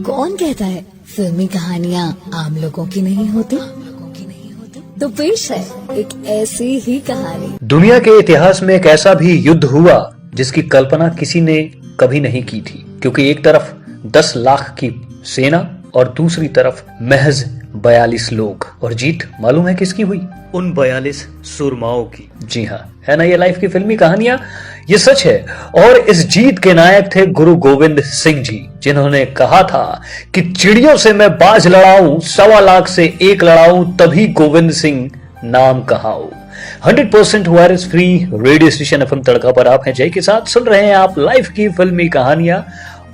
कौन कहता है फिल्मी कहानियाँ आम लोगों की नहीं होती? तो पेश है एक ऐसी ही कहानी। दुनिया के इतिहास में एक ऐसा भी युद्ध हुआ जिसकी कल्पना किसी ने कभी नहीं की थी, क्योंकि एक तरफ 10 लाख की सेना और दूसरी तरफ महज 42 लोग। और जीत मालूम है किसकी हुई? उन 42 सुरमाओं की। जी हाँ, है ना ये लाइफ की फिल्मी कहानियां? ये सच है। और इस जीत के नायक थे गुरु गोविंद सिंह जी, जिन्होंने कहा था कि चिड़ियों से मैं बाज लड़ाऊं, 1.25 लाख से 1 लड़ाऊं, तभी गोविंद सिंह नाम कहाऊं। 100% virus free radio station FM Tadka पर आप हैं जय के साथ। सुन रहे हैं आप लाइफ की फिल्मी कहानियां।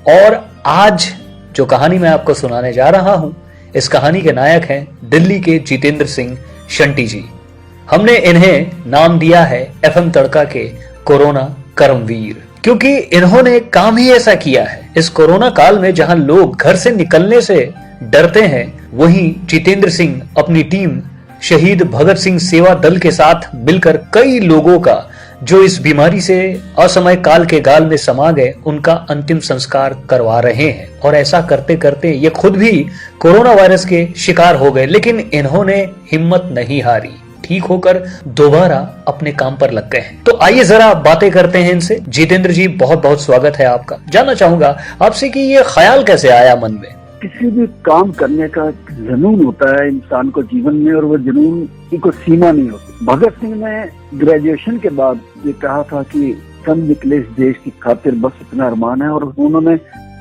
और आज जो कहानी मैं आपको सुनाने जा रहा हूं, इस कहानी के नायक हैं दिल्ली के जितेंद्र सिंह शंटी जी। हमने इन्हें नाम दिया है एफएम तड़का के कोरोना कर्मवीर, क्योंकि इन्होंने काम ही ऐसा किया है। इस कोरोना काल में जहां लोग घर से निकलने से डरते हैं, वहीं जितेंद्र सिंह अपनी टीम शहीद भगत सिंह सेवा दल के साथ मिलकर कई लोगों का, जो इस बीमारी से असमय काल के गाल में समा गए, उनका अंतिम संस्कार करवा रहे हैं। और ऐसा करते करते ये खुद भी कोरोना वायरस के शिकार हो गए, लेकिन इन्होंने हिम्मत नहीं हारी, ठीक होकर दोबारा अपने काम पर लग गए हैं। तो आइए जरा बातें करते हैं इनसे। जितेंद्र जी, बहुत बहुत स्वागत है आपका। जानना चाहूंगा आपसे कि ये ख्याल कैसे आया मन में? किसी भी काम करने का जुनून होता है इंसान को जीवन में, और वो जुनून की कोई सीमा नहीं होती। भगत सिंह ने ग्रेजुएशन के बाद ये कहा था कि सब निकले इस देश की खातिर, बस इतना अरमान है। और उन्होंने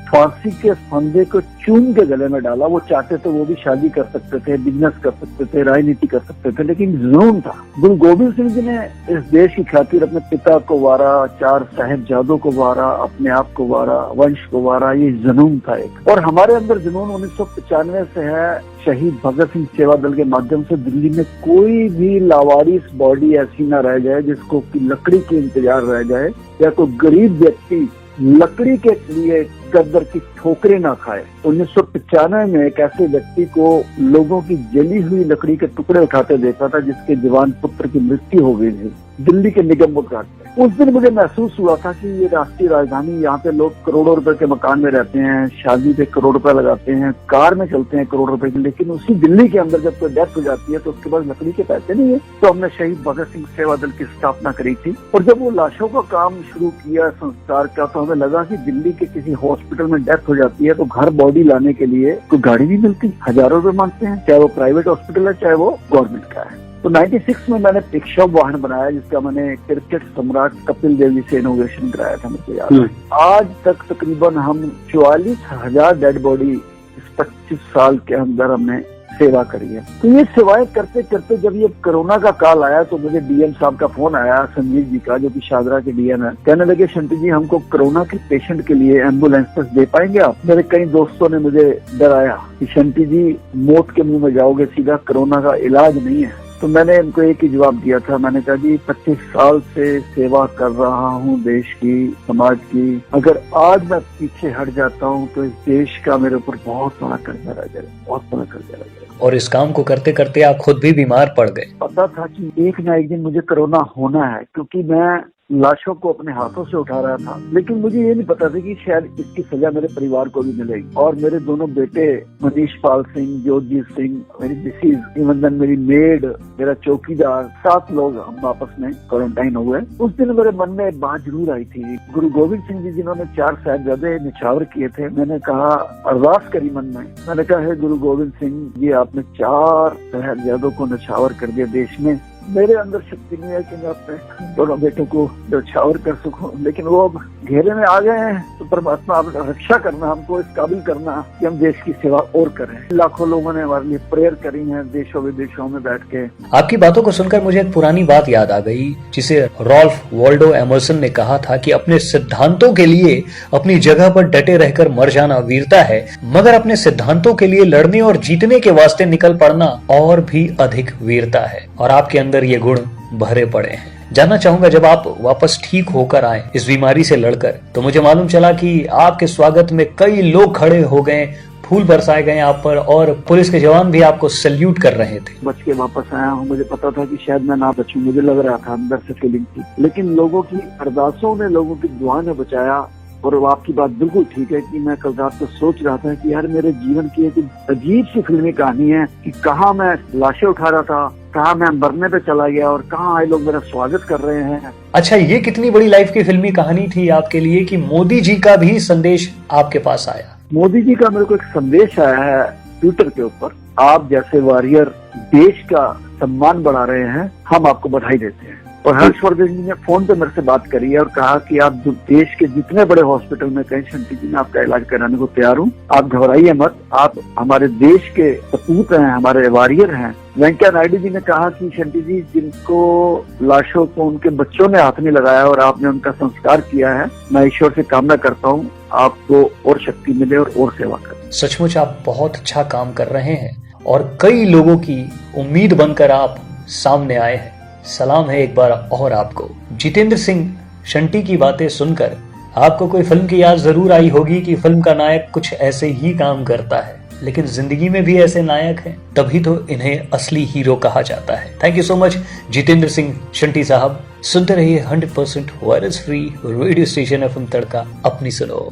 फांसी के फंदे को चूम के गले में डाला। वो चाहते तो वो भी शादी कर सकते थे, बिजनेस कर सकते थे, राजनीति कर सकते थे, लेकिन जुनून था। गुरु गोविंद सिंह जी ने इस देश की खातिर अपने पिता को वारा, 4 साहिबजादों को वारा, अपने आप को वारा, वंश को वारा। ये जुनून था एक। और हमारे अंदर जुनून 1995 से है। शहीद भगत सिंह सेवा दल के माध्यम से दिल्ली में कोई भी लावारिस बॉडी ऐसी न रह जाए जिसको कि लकड़ी के इंतजार रह जाए, या कोई गरीब व्यक्ति लकड़ी के लिए गद्दर की ठोकरें ना खाए। 1995 में एक ऐसे व्यक्ति को लोगों की जली हुई लकड़ी के टुकड़े उठाते देखा था, जिसके जवान पुत्र की मृत्यु हो गई थी दिल्ली के निगमबोध घाट पे। उस दिन मुझे महसूस हुआ था कि ये राष्ट्रीय राजधानी, यहाँ पे लोग करोड़ों रुपए के मकान में रहते हैं, शादी पे करोड़ रुपए लगाते हैं, कार में चलते हैं करोड़ रुपए की, लेकिन उसी दिल्ली के अंदर जब कोई डेथ हो जाती है तो उसके पास लकड़ी के पैसे नहीं है। तो हमने शहीद भगत सिंह सेवा दल की स्थापना करी थी। और जब वो लाशों का काम शुरू किया संस्कार का, तो हमें लगा कि दिल्ली के किसी हॉस्पिटल में डेथ हो जाती है तो घर बॉडी लाने के लिए कोई गाड़ी नहीं मिलती, हजारों रुपए मांगते हैं, चाहे वो प्राइवेट हॉस्पिटल है चाहे वो गवर्नमेंट का है। तो 96 में मैंने पिकशॉप वाहन बनाया, जिसका मैंने क्रिकेट सम्राट कपिल देव जी से इनोवेशन कराया था, मुझे याद है। आज तक तकरीबन हम 44,000 डेड बॉडी इस 25 साल के अंदर हमने सेवा करी है। तो ये सेवाएं करते करते जब ये कोरोना का काल आया तो मुझे डीएम साहब का फोन आया, संजीव जी का, जो कि शादरा के डीएम है। कहने लगे, शंटी जी हमको कोरोना के पेशेंट के लिए एम्बुलेंस दे पाएंगे आप? मेरे कई दोस्तों ने मुझे डराया कि शंटी जी मौत के मुंह में जाओगे सीधा, कोरोना का इलाज नहीं है। तो मैंने इनको एक ही जवाब दिया था, मैंने कहा जी 25 साल से सेवा कर रहा हूँ देश की, समाज की। अगर आज मैं पीछे हट जाता हूँ तो इस देश का मेरे ऊपर बहुत बड़ा कर्जा रह जाएगा, बहुत बड़ा कर्जा रह जाएगा। और इस काम को करते करते आप खुद भी बीमार पड़ गए। पता था कि एक ना एक दिन मुझे कोरोना होना है, क्योंकि मैं लाशों को अपने हाथों से उठा रहा था। लेकिन मुझे ये नहीं पता था कि शायद इसकी सजा मेरे परिवार को भी मिलेगी। और मेरे दोनों बेटे मनीष पाल सिंह, जोतजीत सिंह, मेरी मिसेज, इवन मेरी मेड, मेरा चौकीदार, 7 लोग हम आपस में क्वारंटाइन हुए। उस दिन मेरे मन में एक बात जरूर आई थी। गुरु गोविंद सिंह जी जिन्होंने 4 साहिबजादे निछावर किए थे, मैंने कहा, अरदास करी मन में, मैंने कहा, हे गुरु गोविंद सिंह जी, आपने 4 साहिबजादों को निछावर कर दिया देश में। मेरे अंदर शक्ति नहीं है कि मैं अपने दोनों बेटों को न्यौछावर कर सकूं, लेकिन वो अब घेरे में आ गए हैं। तो परमात्मा आप रक्षा करना, हमको इस काबिल करना कि हम देश की सेवा और करें। लाखों लोगों ने हमारे लिए प्रेयर करी है देशों विदेशों में बैठ के। आपकी बातों को सुनकर मुझे एक पुरानी बात याद आ गई, जिसे रॉल्फ वॉल्डो एमर्सन ने कहा था कि अपने सिद्धांतों के लिए अपनी जगह पर डटे रहकर मर जाना वीरता है, मगर अपने सिद्धांतों के लिए लड़ने और जीतने के वास्ते निकल पड़ना और भी अधिक वीरता है। और आपके अंदर ये गुण भरे पड़े हैं। जानना चाहूंगा, जब आप वापस ठीक होकर आए इस बीमारी से लड़कर, तो मुझे मालूम चला कि आपके स्वागत में कई लोग खड़े हो गए, फूल बरसाए गए आप पर, और पुलिस के जवान भी आपको सल्यूट कर रहे थे। बच के वापस आया हूँ। मुझे पता था कि शायद मैं ना बचूं, मुझे लग रहा था, अंदर से फीलिंग थी, लेकिन लोगों की अरदासों ने, लोगों की दुआ ने बचाया। और वो आपकी बात बिल्कुल ठीक है कि मैं कल रात को सोच रहा था कि यार मेरे जीवन की एक अजीब सी फिल्मी कहानी है कि कहाँ मैं लाशें उठा रहा था, कहाँ मैं मरने पे चला गया और कहाँ आए लोग मेरा स्वागत कर रहे हैं। अच्छा, ये कितनी बड़ी लाइफ की फिल्मी कहानी थी आपके लिए कि मोदी जी का भी संदेश आपके पास आया। मोदी जी का मेरे को एक संदेश आया है ट्विटर के ऊपर, आप जैसे वॉरियर देश का सम्मान बढ़ा रहे हैं, हम आपको बधाई देते हैं। और हर्षवर्धन जी ने फोन पे मेरे से बात करी है और कहा कि आप देश के जितने बड़े हॉस्पिटल में कहीं शंटी जी मैं आपका इलाज कराने को तैयार हूँ, आप घबराइए मत, आप हमारे देश के सपूत हैं, हमारे वॉरियर हैं। वेंकैया नायडू जी ने कहा कि शंटी जी, जिनको लाशों को उनके बच्चों ने हाथ नहीं लगाया और आपने उनका संस्कार किया है, मैं ईश्वर से कामना करता हूँ आपको और शक्ति मिले और सेवा करें। सचमुच आप बहुत अच्छा काम कर रहे हैं और कई लोगों की उम्मीद बनकर आप सामने आए हैं। सलाम है एक बार और आपको। जितेंद्र सिंह शंटी की बातें सुनकर आपको कोई फिल्म की याद जरूर आई होगी कि फिल्म का नायक कुछ ऐसे ही काम करता है, लेकिन जिंदगी में भी ऐसे नायक हैं, तभी तो इन्हें असली हीरो कहा जाता है। Thank you so much Jitendra Singh Shunty साहब। सुनते रहिए 100% virus free radio station FM तड़का, अपनी सुनो।